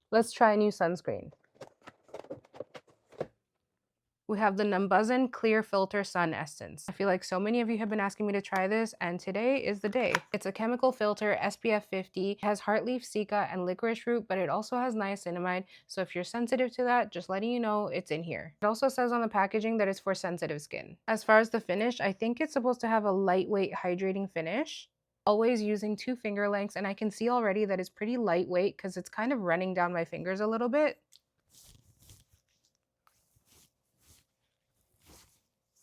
Let's try a new sunscreen. We have the Numbuzin Clear Filter Sun Essence. I feel like so many of you have been asking me to try this, and today is the day. It's a chemical filter, SPF50. It has heartleaf, cica, and licorice root, but it also has niacinamide. So if you're sensitive to that, just letting you know it's in here. It also says on the packaging that it's for sensitive skin. As far as the finish, I think it's supposed to have a lightweight, hydrating finish. Always using 2 finger lengths, and I can see already that it's pretty lightweight because it's kind of running down my fingers a little bit.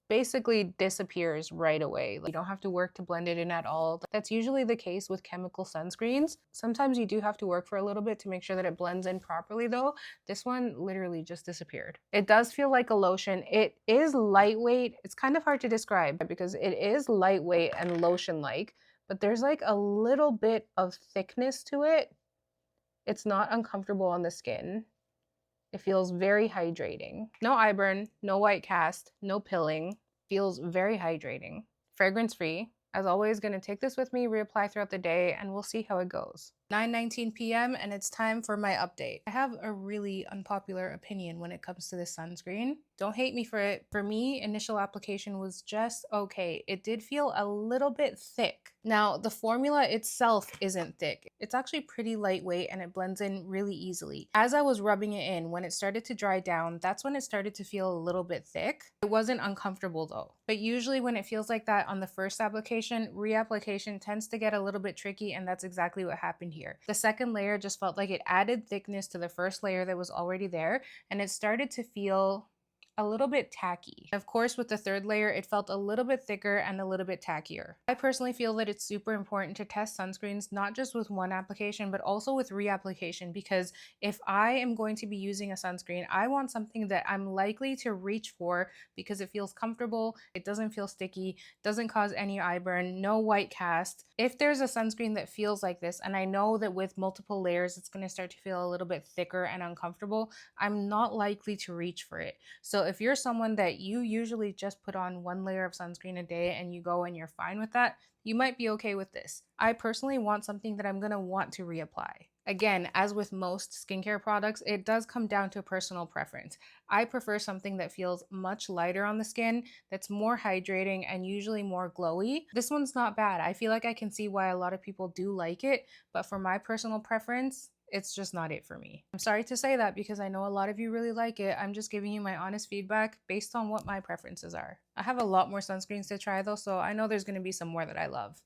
Basically disappears right away. You don't have to work to blend it in at all. That's usually the case with chemical sunscreens. Sometimes you do have to work for a little bit to make sure that it blends in properly though. This one literally just disappeared. It does feel like a lotion. It is lightweight. It's kind of hard to describe because it is lightweight and lotion-like, but there's like a little bit of thickness to it. It's not uncomfortable on the skin. It feels very hydrating. No eye burn, no white cast, no pilling. Feels very hydrating. Fragrance free. As always, gonna take this with me, reapply throughout the day, and we'll see how it goes. 9:19 p.m. and it's time for my update. I have a really unpopular opinion when it comes to this sunscreen. Don't hate me for it. For me, initial application was just okay. It did feel a little bit thick. Now, the formula itself isn't thick. It's actually pretty lightweight and it blends in really easily. As I was rubbing it in, when it started to dry down, that's when it started to feel a little bit thick. It wasn't uncomfortable though. But usually when it feels like that on the first application, reapplication tends to get a little bit tricky, and that's exactly what happened here. The second layer just felt like it added thickness to the first layer that was already there, and it started to feel a little bit tacky. Of course, with the third layer, it felt a little bit thicker and a little bit tackier. I personally feel that it's super important to test sunscreens, not just with one application, but also with reapplication, because if I am going to be using a sunscreen, I want something that I'm likely to reach for because it feels comfortable, it doesn't feel sticky, doesn't cause any eye burn, no white cast. If there's a sunscreen that feels like this, and I know that with multiple layers, it's going to start to feel a little bit thicker and uncomfortable, I'm not likely to reach for it. So if you're someone that you usually just put on 1 layer of sunscreen a day and you go and you're fine with that, you might be okay with this. I personally want something that I'm gonna want to reapply. Again, as with most skincare products, it does come down to personal preference. I prefer something that feels much lighter on the skin, that's more hydrating and usually more glowy. This one's not bad. I feel like I can see why a lot of people do like it, but for my personal preference, it's just not it for me. I'm sorry to say that because I know a lot of you really like it. I'm just giving you my honest feedback based on what my preferences are. I have a lot more sunscreens to try though, so I know there's going to be some more that I love.